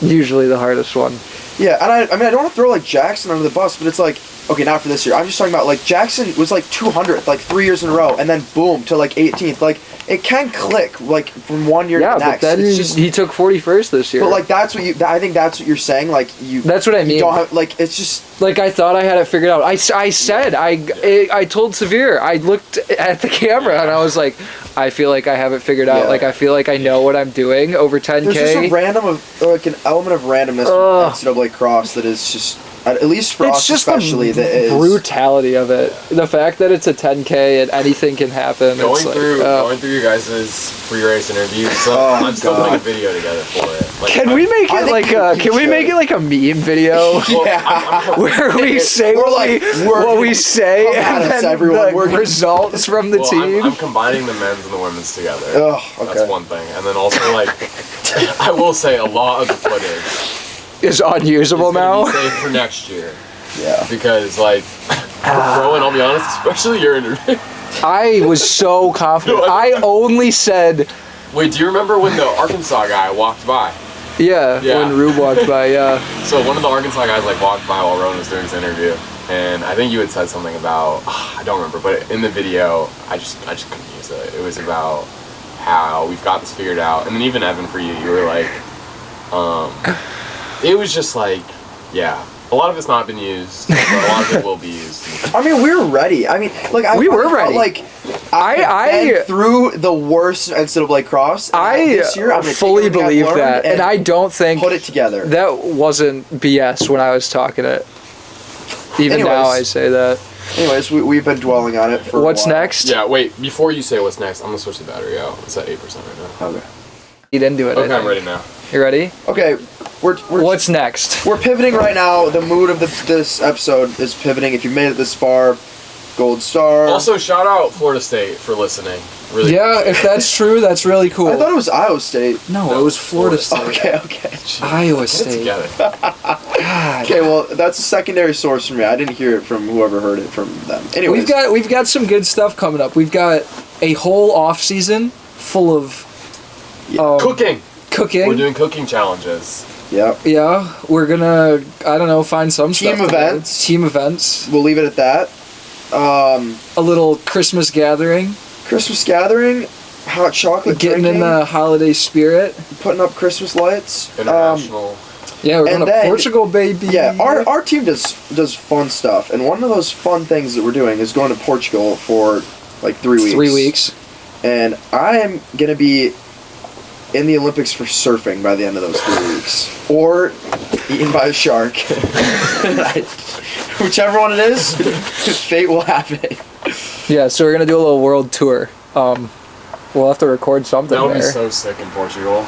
Usually the hardest one. Yeah, and I mean, I don't want to throw like Jackson under the bus, but it's like, okay, not for this year. I'm just talking about like Jackson was like 200th like 3 years in a row, and then boom to like 18th. Like it can click like from one year Yeah, to the but next. then It's just, he took 41st this year. but like that's what you. I think that's what you're saying. Like you. That's what I You mean. don't have like it's just. Like, I thought I had it figured out. I said, I told Severe, I looked at the camera and I was like, I feel like I have it figured out. Yeah. Like, I feel like I know what I'm doing over 10K. There's just a like an element of randomness Ugh. with NCAA cross that is just at least for It's us just especially the that is brutality of it. The fact that it's a 10K and anything can happen. Going it's like, through your guys' pre-race interviews. So Oh, I'm still God. putting a video together for it. Like, can we make I it think like we can we should. make it like a meme video? Well, Yeah. I'm Where we say We're what, like, what we say come at and us, then everyone. the We're gonna- results from the well, team. I'm combining the men's and the women's together. Oh, okay. That's one thing. And then also, like, I will say a lot of the footage is unusable is gonna now. be saved for next year. Yeah. Because, like, Rowan, I'll be honest, especially your interview. I was so confident. No, I only said, Wait, do you remember when the Arkansas guy walked by? yeah, Yeah. when Rube walked by, yeah. So one of the Arkansas guys, like, walked by while Rowan was doing his interview. And I think you had said something about, I don't remember, but in the video, I just couldn't use it. It was about how we've got this figured out. And then even Evan, for you were like, it was just like, yeah, a lot of it's not been used, but a lot of it will be used. I mean, we were ready. I mean, like We were felt ready. Like I- been through the worst NCAA cross. and I this year, I'm gonna take fully everything I've believe learned that. And I don't think put it together. that wasn't BS when I was talking it. Even now I Anyways. say that. Anyways, we've been dwelling on it for. What's a while. next? Yeah, wait, before you say what's next, I'm gonna switch the battery out. It's at 8% right now. Okay. Get into it. I Okay, I'm think. ready now. You ready? Okay. We're What's next? We're pivoting right now. The mood of this episode is pivoting. If you made it this far, gold star. Also, shout out Florida State for listening. Really. Yeah, if that's true, that's really cool. I thought it was Iowa State. No, it was Florida Florida State. Okay. Iowa Get it State. together. God. Okay. Well, that's a secondary source for me. I didn't hear it from whoever heard it from them. Anyways, We've got some good stuff coming up. We've got a whole off season full of Cooking. cooking. We're doing cooking challenges. yeah. Yeah, we're gonna find some Team stuff to do. events. Team events. We'll leave it at that. A little Christmas gathering. Christmas gathering. hot chocolate, Getting in drinking, the holiday spirit. putting up Christmas lights. International. Yeah, we're And going to then- Portugal, baby. Yeah, our team does fun stuff, and one of those fun things that we're doing is going to Portugal for like 3 weeks. 3 weeks. And I am gonna be in the Olympics for surfing by the end of those 3 weeks, or eaten by a shark. Whichever one it is, fate will have it. Yeah, so we're going to do a little world tour. We'll have to record something That would be there. so sick in Portugal.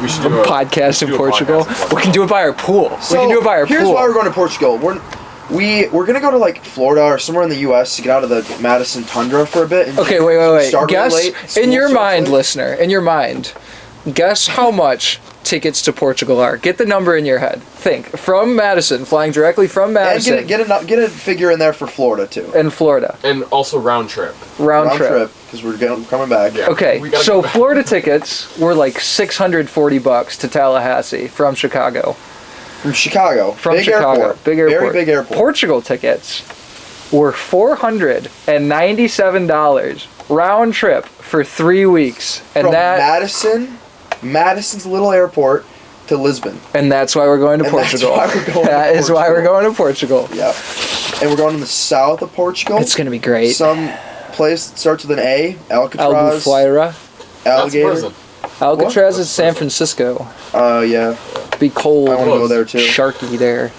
We should do a Podcast in do a Portugal. podcast in We can do it by our pool. We can do it by our here's pool. why we're going to Portugal. We're gonna go to like Florida or somewhere in the U.S. to get out of the Madison tundra for a bit. And Okay, wait. start really Guess, late, in school your starts mind, late. listener, in your mind, guess how much tickets to Portugal are. Get the number in your head. Think. From Madison, flying directly from And Madison. get a figure in there for Florida too. in Florida. And also round trip. Round trip. because we're coming back. Yeah. Okay, We gotta so go back. Florida tickets were like $640 to Tallahassee from Chicago. From Chicago. From big Chicago. Airport. Big airport. Very big airport. Portugal tickets were $497 round trip for 3 weeks. And From that Madison's little airport to Lisbon. and that's why we're going to And that's Portugal. why we're going to That is why we're Portugal. going to Portugal. Yeah. And we're going to the south of Portugal. It's going to be great. Some place that starts with an A. Alcatraz. Albufeira. That's Alligator. prison. Alcatraz is San Francisco. Yeah. Be cold. I want to go there too. Sharky there.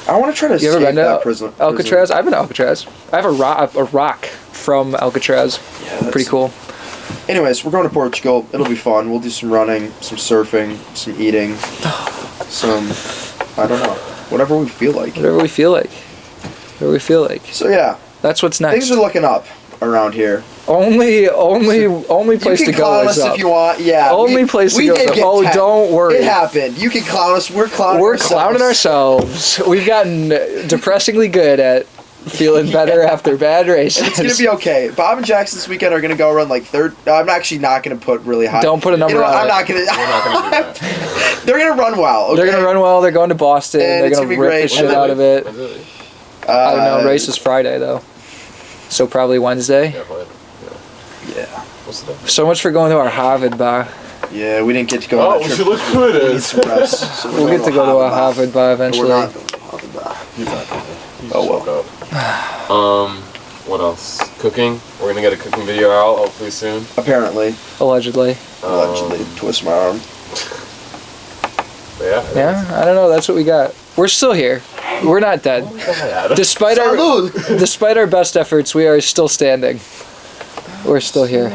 I want to try to You ever escape been to that prison. Alcatraz? I've been to Alcatraz. I have a rock from Alcatraz. Yeah, that's- Pretty cool. Anyways, we're going to Portugal. It'll be fun. We'll do some running, some surfing, some eating, some, I don't know, whatever we feel like. Whatever we feel like. Whatever we feel like. So yeah, That's what's next. things are looking up around here. Only place You to can go clown is us up. if you want. Yeah. Only place to we go did is up. get Oh, don't worry. It happened. You can clown us. We're clowning We're ourselves. clowning ourselves. We've gotten depressingly good at feeling better after bad races. It's gonna be okay. Bob and Jackson this weekend are gonna go run like third. I'm actually not gonna put really high. Don't put a number You know, on I'm it. not gonna. We're not gonna do that. They're gonna run well. Okay? They're gonna run well. They're going to Boston. And They're it's gonna gonna be rip great. the shit And out of it. Really? I don't know. Race is Friday though, so probably Wednesday. Yeah, probably. Yeah. What's the difference? So much for going to our Harvard bar. Yeah, we didn't get to go Oh, on we that should trip. look who it We need is. some rest. So We'll get to go to a Harvard bar eventually. We're not going to Harvard bar. He's not gonna. He Oh, just well. woke up. What else? Cooking. We're gonna get a cooking video out hopefully soon. Apparently. Allegedly. Allegedly. Twist my arm. But yeah. Yeah, I don't know. That's what we got. We're still here. We're not dead. Despite our best efforts, we are still standing. We're still here.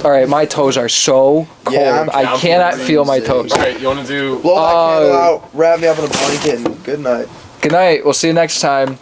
All right, my toes are so cold. Yeah, I'm I cannot feel my toes. Alright, you wanna do Blow that candle out, wrap me up in a blanket, and good night. Good night. We'll see you next time.